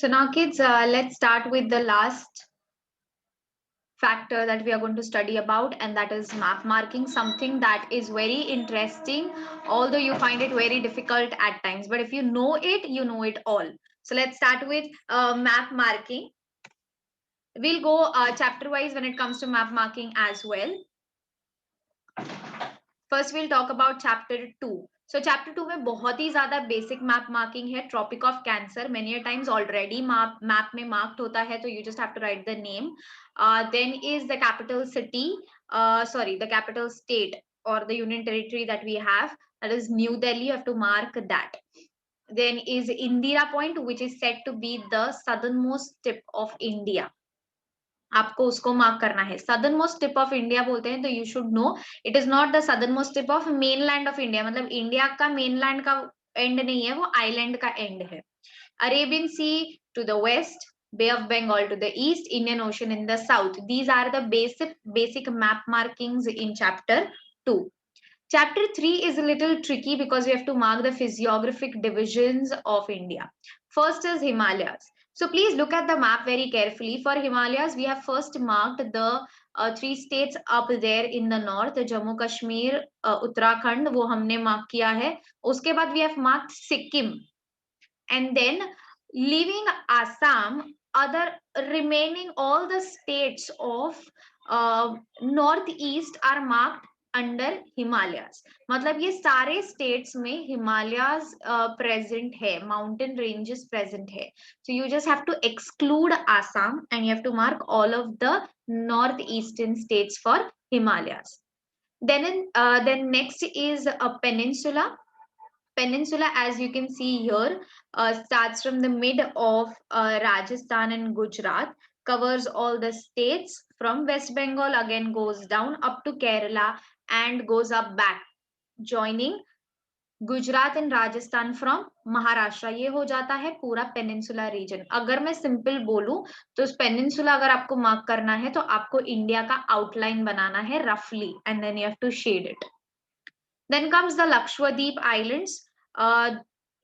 So now kids, let's start with the last factor that we are going to study about, and that is map marking, something that is very interesting, although you find it very difficult at times. But if you know it, you know it all. So let's start with map marking. We'll go chapter wise when it comes to map marking as well. First will talk about chapter 2. So chapter 2 में बहुत ही ज्यादा basic map marking है. Tropic of Cancer many times already map में marked होता है, तो you just have to write the name. Then is the capital city, sorry the capital state or the union territory that we have, that is New Delhi. You have to mark that. Then is Indira Point, which is said to be the southernmost tip of India. आपको उसको mark करना है. Southernmost tip of India बोलते हैं, तो you should know it is not the southernmost tip of mainland of India. मतलब India का mainland का एंड नहीं है, वो आइलैंड का एंड है. Arabian Sea to the west, Bay of Bengal to the east, Indian Ocean in the south. These are the basic map markings in chapter 2. Chapter 3 is a little tricky because we have to mark the physiographic divisions of India. First is Himalayas. So please look at the map very carefully. For Himalayas, we have first marked the 3 states up there in the north, Jammu Kashmir, Uttarakhand, वो हमने mark किया है. उसके बाद we have marked Sikkim, and then leaving Assam, other remaining all the states of northeast are marked under Himalayas. मतलब ये सारे states में हिमालयाज प्रेजेंट है, माउंटेन रेंजेस प्रेजेंट है. So you just have to exclude Assam and you have to mark all of the north eastern states for Himalayas. Then next is a peninsula. Peninsula, as you can see here, starts from the mid of Rajasthan and Gujarat, covers all the states from West Bengal, again goes down up to Kerala and goes up back, joining Gujarat and Rajasthan from Maharashtra. ये हो जाता है पूरा peninsula reason. अगर मैं simple बोलूं तो peninsula अगर आपको मार्क करना है तो आपको इंडिया का आउटलाइन बनाना है रफली, and then you have to shade it. Then comes the Lakshadweep islands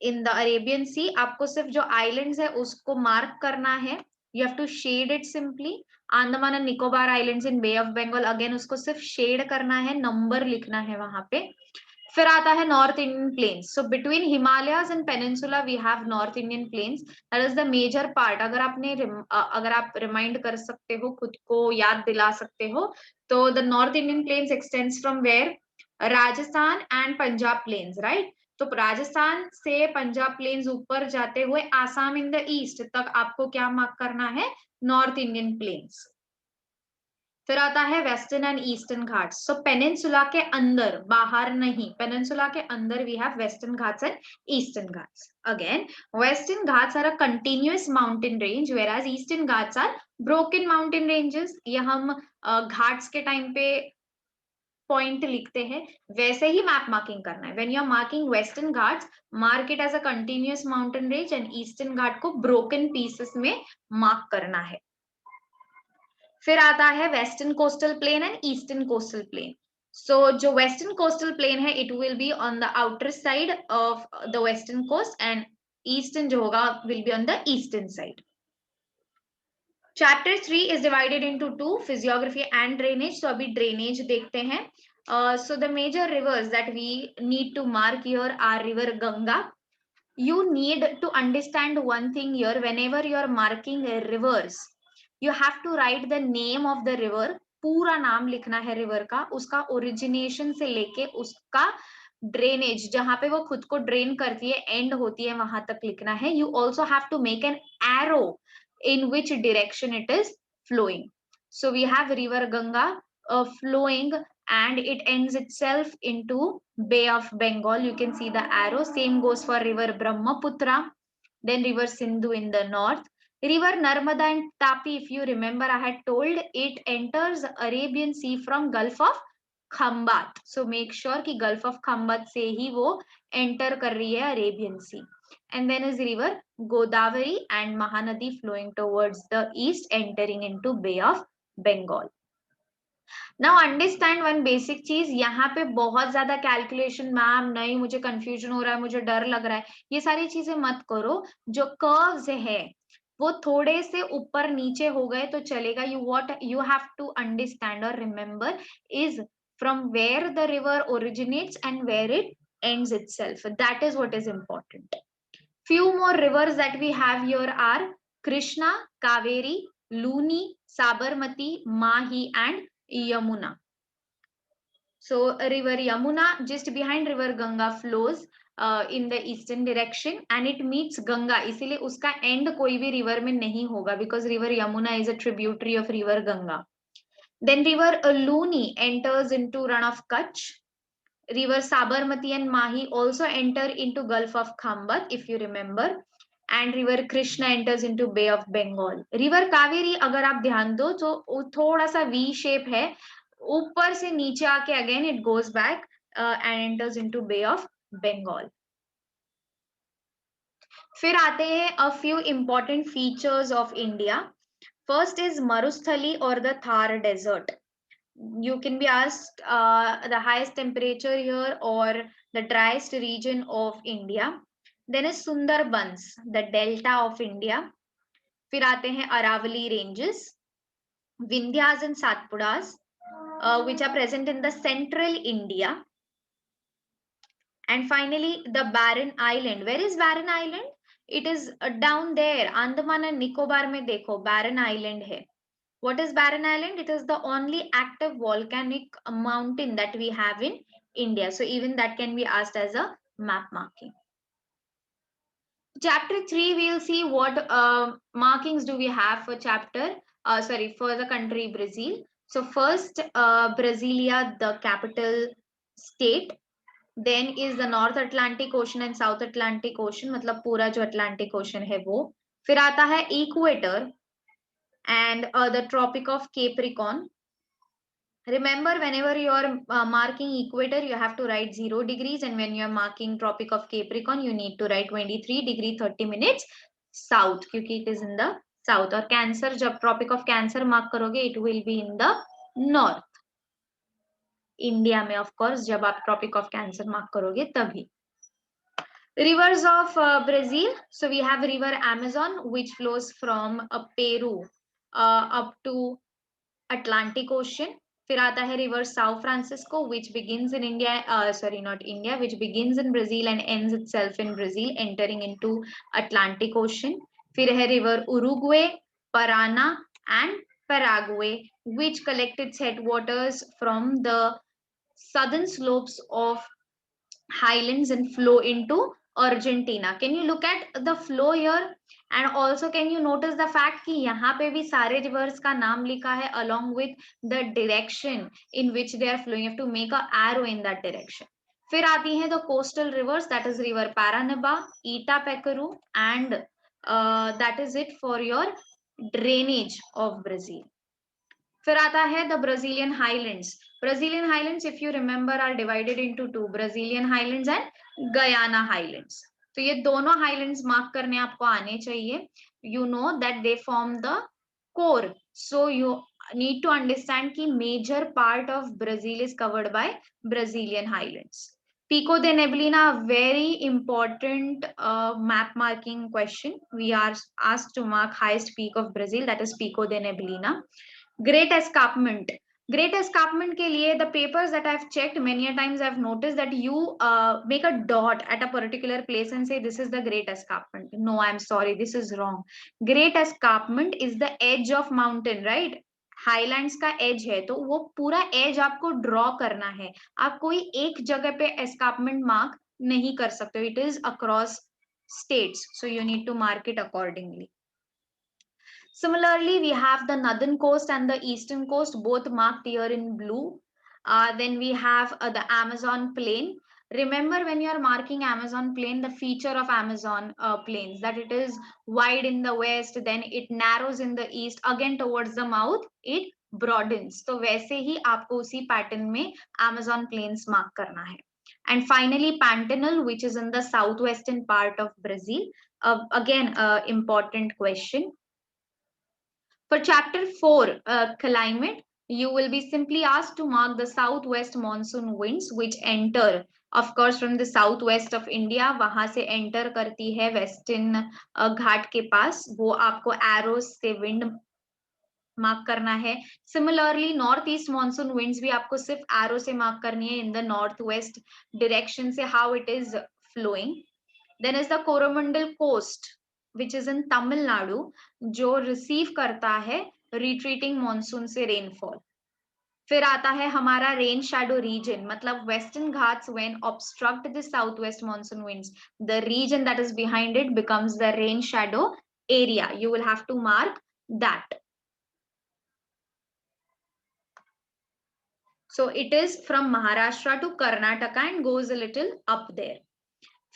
in the Arabian sea. आपको सिर्फ जो आइलैंड्स है उसको मार्क करना है, you have to shade it simply. Andaman and Nicobar islands in bay of Bengal, again उसको सिर्फ शेड करना है, नंबर लिखना है वहां पे. फिर आता है North Indian plains. So between Himalayas and peninsula we have North Indian plains, that is the major part. अगर आप रिमाइंड कर सकते हो, खुद को याद दिला सकते हो, तो the North Indian plains extends from where, Rajasthan and Punjab plains, right. तो राजस्थान से पंजाब प्लेन्स ऊपर जाते हुए आसाम इन द ईस्ट तक आपको क्या मार्क करना है, नॉर्थ इंडियन प्लेन्स. फिर आता है Western and Eastern Ghats. So peninsula के अंदर, बाहर नहीं, पेनिनसुला के अंदर we have Western Ghats and Eastern Ghats. Again Western Ghats are a continuous mountain range, whereas Eastern Ghats are broken mountain ranges. ये हम घाट्स के टाइम पे पॉइंट लिखते हैं, वैसे ही मैप मार्किंग करना है. When you are marking western Ghats, mark it as a continuous mountain range, and eastern Ghat को ब्रोकन पीसेस में मार्क करना है. फिर आता है western coastal plain and eastern coastal plain. So जो वेस्टर्न कोस्टल प्लेन है, it will be on the outer side of the western coast, and eastern जो होगा will be on the eastern side. Chapter 3 is divided into 2, physiography and drainage. तो अभी drainage देखते हैं. So the major rivers that we need to mark here are river Ganga. You need to understand one thing here. Whenever you are marking rivers, you have to write the name of the river. पूरा नाम लिखना है river का, उसका origination से लेके उसका drainage, जहां पे वो खुद को ड्रेन करती है, एंड होती है, वहां तक लिखना है. You also have to make an arrow in which direction it is flowing. So we have river Ganga flowing, and it ends itself into Bay of Bengal. You can see the arrow. Same goes for river Brahmaputra, then river Sindhu in the north. River Narmada and Tapi, if you remember, I had told it enters Arabian Sea from Gulf of Khambat. So make sure कि Gulf of Khambat से ही वो enter कर रही है Arabian Sea. And then is river Godavari and Mahanadi flowing towards the east, entering into Bay of Bengal. Now understand one basic चीज. यहाँ पे बहुत ज्यादा कैलकुलेशन, मैम नहीं मुझे कंफ्यूजन हो रहा है, मुझे डर लग रहा है, ये सारी चीजें मत करो. जो कर्व्स है, वो थोड़े से ऊपर नीचे हो गए तो चलेगा. You have to understand or remember is from where the river originates and where it ends itself. That is what is important. Few more rivers that we have here are Krishna, Kaveri, Luni, Sabarmati, Mahi, and Yamuna. So river Yamuna just behind river Ganga flows in the eastern direction and it meets Ganga. इसीलिए उसका end कोई भी river में नहीं होगा because river Yamuna is a tributary of river Ganga. Then river Luni enters into Rann of Kutch. River Sabarmati and Mahi also enter into Gulf of Khambat, if you remember. And river Krishna enters into Bay of Bengal. River Kaveri अगर आप ध्यान दो तो थोड़ा सा V shape है, ऊपर से नीचे आके again it goes back and enters into Bay of Bengal. फिर आते हैं a few important features of India. First is Marusthali or the Thar Desert. You can be asked the highest temperature here or the driest region of India. Then is Sundarbans, the delta of India. फिर आते हैं Aravali ranges, Vindhyas and Satpuras, which are present in the central India. And finally, the Barren Island. Where is Barren Island? It is down there. Andaman and Nicobar में देखो, Barren Island है. What is Barren Island? It is the only active volcanic mountain that we have in India. So even that can be asked as a map marking. Chapter 3, we'll see what markings do we have for for the country Brazil. So first, Brasilia, the capital state. Then is the North Atlantic Ocean and South Atlantic Ocean, मतलब पूरा जो Atlantic Ocean है वो. फिर आता है Equator and the Tropic of Capricorn. Remember, whenever you are marking equator, you have to write 0 degrees, and when you are marking Tropic of Capricorn, you need to write 23 degree 30 minutes south, क्योंकि it is in the south. और Cancer, जब Tropic of Cancer mark करोगे, it will be in the north. India में of course, जब आप Tropic of Cancer mark करोगे तभी. Rivers of Brazil. So we have river Amazon, which flows from Peru up to Atlantic Ocean. फिर आता है river Sao Francisco, which begins in India, not India, which begins in Brazil and ends itself in Brazil, entering into Atlantic Ocean. फिर है river Uruguay, Parana, and Paraguay, which collect its headwaters from the southern slopes of highlands and flow into Argentina. Can you look at the flow here? And also can you notice the fact कि यहाँ पे भी सारे rivers का नाम लिखा है along with the direction in which they are flowing. You have to make a arrow in that direction. फिर आती हैं the coastal rivers, that is river Paranaíba, Itapecuru, and that is it for your drainage of Brazil. फिर आता है the Brazilian Highlands. Brazilian Highlands, if you remember, are divided into two, Brazilian Highlands and Guyana Highlands. तो ये दोनों highlands mark करने आपको आने चाहिए. You know that they form the core. So you need to understand कि major part of Brazil is covered by Brazilian Highlands. Pico de Neblina, a very important map marking question. We are asked to mark highest peak of Brazil, that is Pico de Neblina. Great Escarpment. Great Escarpment के लिए the papers that I've checked many a times, I've noticed that you make a dot at a particular place and say this is the Great Escarpment. No, I'm sorry, this is wrong. Great Escarpment is the edge of mountain, right? Highlands का as है तो वो पूरा as आपको draw करना है. आप कोई एक जगह पे एस्कार्पमेंट मार्क नहीं कर सकते. It is across states, so you need to mark it accordingly. Similarly, we have the northern coast and the eastern coast, both marked here in blue. Then we have the Amazon plain. Remember, when you are marking Amazon plain, the feature of Amazon plains, that it is wide in the west, then it narrows in the east, again towards the mouth, it broadens. तो वैसे ही आपको उसी pattern में Amazon plains mark करना है. And finally, Pantanal, which is in the southwestern part of Brazil. Again, important question. For chapter 4, climate, you will be simply asked to mark the southwest monsoon winds which enter of course from the south waste of India, वहां से enter करती है western घाट के पास, वो आपको arrows से wind mark करना है। Similarly north east monsoon winds भी आपको सिर्फ एरो से मार्क करनी है in the north west direction से, how it is flowing. Then is the Coromandel coast which is in Tamil Nadu, जो रिसीव करता है रिट्रीटिंग मानसून से रेनफॉल। फिर आता है हमारा रेन शैडो रीजन, मतलब Western Ghats when obstruct the south west monsoon winds, the region that is behind it becomes the rain shadow area, you will have to mark that. So it is from Maharashtra to Karnataka and goes a little up there.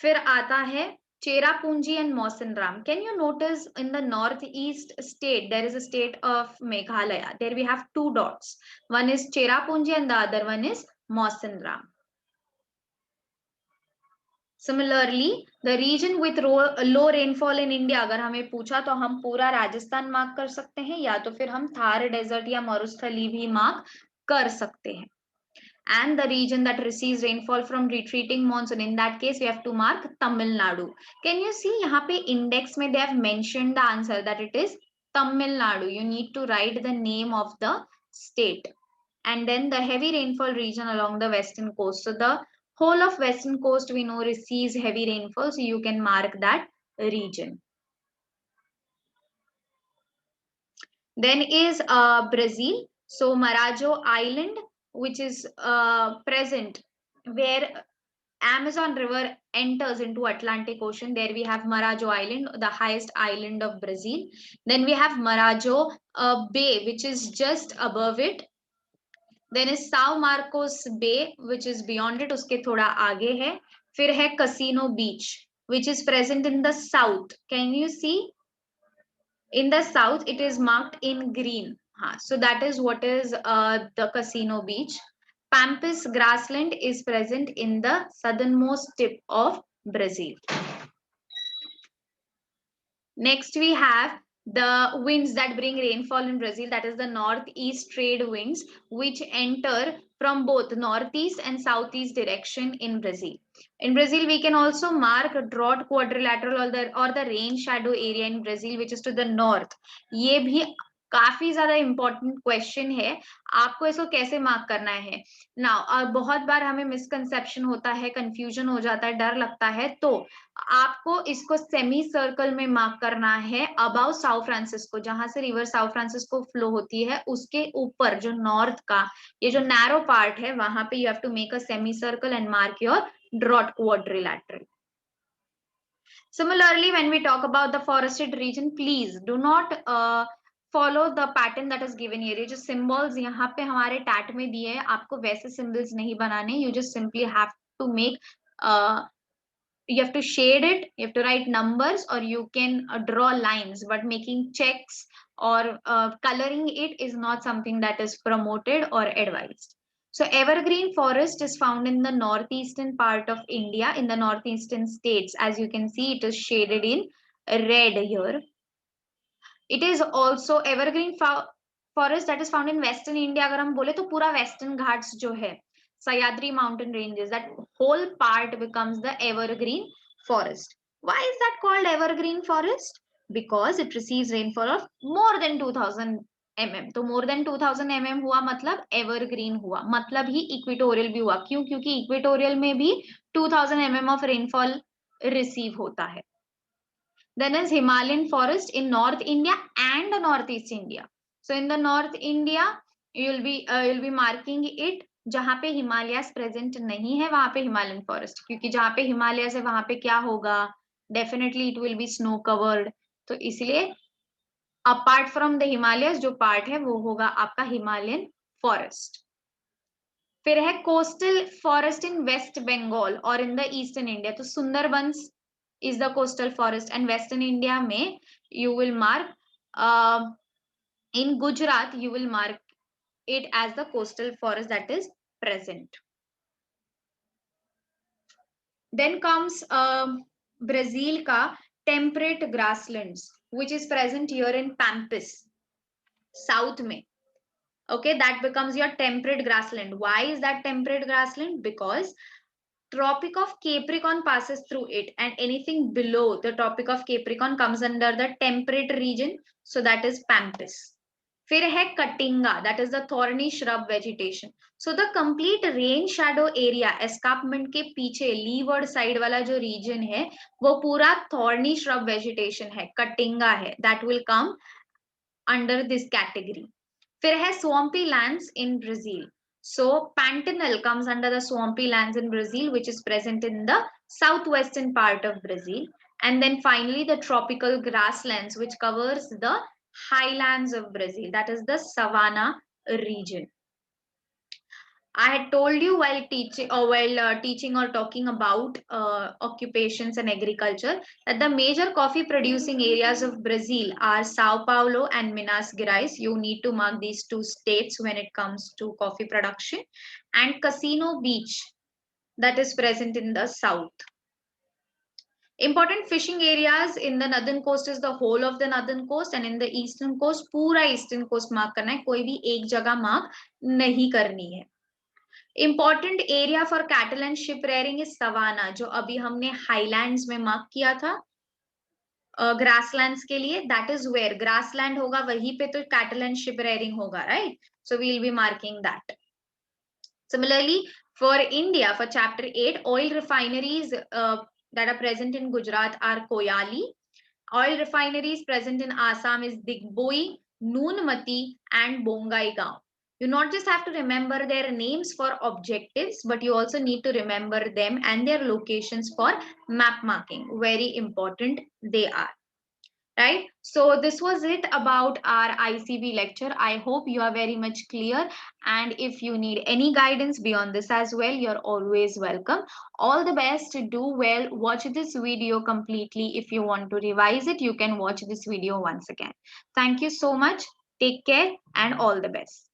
फिर आता है Cherrapunji and Mawsynram. Can you notice in the northeast state there is a state of Meghalaya? There we have two dots. One is Cherrapunji and the other one is Mawsynram. Similarly, the region with low rainfall in India, अगर हमें पूछा तो हम पूरा Rajasthan mark कर सकते हैं, या तो फिर हम थार डेजर्ट या मरुस्थली भी मार्क कर सकते हैं. And the region that receives rainfall from retreating monsoon, in that case we have to mark Tamil Nadu. Can you see यहाँ पे index में they have mentioned the answer that it is Tamil Nadu. You need to write the name of the state. And then the heavy rainfall region along the western coast. So the whole of western coast we know receives heavy rainfall, so you can mark that region. Then is Brazil. So Marajo Island, which is present where Amazon River enters into Atlantic Ocean. There we have Marajo Island, the highest island of Brazil. Then we have Marajo Bay, which is just above it. Then is Sao Marcos Bay, which is beyond it, उसके थोड़ा आगे है. फिर है Casino Beach, which is present in the south. Can you see? In the south, it is marked in green. So that is what is the Casino Beach. Pampas grassland is present in the southernmost tip of Brazil. Next, we have the winds that bring rainfall in Brazil, that is the northeast trade winds, which enter from both northeast and southeast direction in Brazil. In Brazil, we can also mark a drought quadrilateral or the rain shadow area in Brazil, which is to the north. ये भी काफी ज्यादा important question है, आपको इसको कैसे mark करना है ना. और बहुत बार हमें मिसकंसेप्शन होता है, कंफ्यूजन हो जाता है, डर लगता है, तो आपको इसको सेमी सर्कल में मार्क करना है अबाउ साउ फ्रांसिस्को, जहां से रिवर साउ फ्रांसिस्को फ्लो होती है उसके ऊपर जो नॉर्थ का ये जो नैरो पार्ट है, वहां पे you have to make a semicircle and mark your drought quadrilateral. Similarly, when we talk about the forested region, please do not follow the pattern that is given here. ये जो symbols यहाँ पे हमारे TET में दिए हैं, आपको वैसे symbols नहीं बनाने. You just simply have to make you have to shade it, you have to write numbers, or you can draw lines, but making checks or coloring it is not something that is promoted or advised. So evergreen forest is found in the northeastern part of India, in the northeastern states. As you can see, it is shaded in red here. It is also evergreen forest that is found in western India. अगर हम बोले तो पूरा western Ghats जो है, Sayadri mountain ranges, that whole part becomes the evergreen forest. Why is that called evergreen forest? Because it receives rainfall of more than 2000 mm. तो more than 2000 mm हुआ मतलब evergreen हुआ, मतलब ही equatorial भी हुआ. क्यों? क्योंकि equatorial में भी 2000 mm of rainfall receive होता है. Then is Himalayan forest in North India and Northeast India. So in the North India, you'll be marking it जहाँ पे हिमालयस प्रेजेंट नहीं है वहां पे हिमालयन फॉरेस्ट, क्योंकि जहाँ पे हिमालयस है वहां पे क्या होगा, definitely it will be snow covered. तो इसलिए अपार्ट फ्रॉम द हिमालयस जो पार्ट है वो होगा आपका हिमालयन फॉरेस्ट. फिर है coastal forest in West Bengal और इन द ईस्टर्न इंडिया. तो Sundarbans is the coastal forest, and western India में you will mark in Gujarat you will mark it as the coastal forest that is present. Then comes Brazil ka temperate grasslands which is present here in Pampas south में. Okay, that becomes your temperate grassland. Why is that temperate grassland? Because Tropic of Capricorn passes through it, and anything below the Tropic of Capricorn comes under the temperate region, so that is Pampas. फिर है Katinga, that is the thorny shrub vegetation. So the complete rain shadow area, escarpment के पीछे leeward side वाला जो region है, वो पूरा thorny shrub vegetation है, Katinga है, that will come under this category. फिर है swampy lands in Brazil. So Pantanal comes under the swampy lands in Brazil, which is present in the southwestern part of Brazil. And then finally the tropical grasslands, which covers the highlands of Brazil, that is the savanna region. I had told you while teaching or talking about occupations and agriculture that the major coffee producing areas of Brazil are Sao Paulo and Minas Gerais. You need to mark these two states when it comes to coffee production, and Cassino Beach, that is present in the south. Important fishing areas in the northern coast is the whole of the northern coast, and in the eastern coast पूरा eastern coast mark करना है, कोई भी एक जगह mark नहीं करनी है. Important area for cattle and sheep rearing is savanna, जो अभी हमने हाईलैंड्स में मार्क किया था ग्रासलैंड्स के लिए. दैट इज वेयर ग्रासलैंड होगा, वहीं पे तो कैटल एंड शिप रेयरिंग होगा, right? So we will be marking that. Similarly, for India, for chapter 8, oil refineries that are present in Gujarat are Koyali. Oil refineries present in Assam is Digboi, Noonmati, and Bongaigaon. You not just have to remember their names for objectives, but you also need to remember them and their locations for map marking. Very important they are. Right? So this was it about our ICB lecture. I hope you are very much clear. And if you need any guidance beyond this as well, you're always welcome. All the best. Do well. Watch this video completely. If you want to revise it, you can watch this video once again. Thank you so much. Take care and all the best.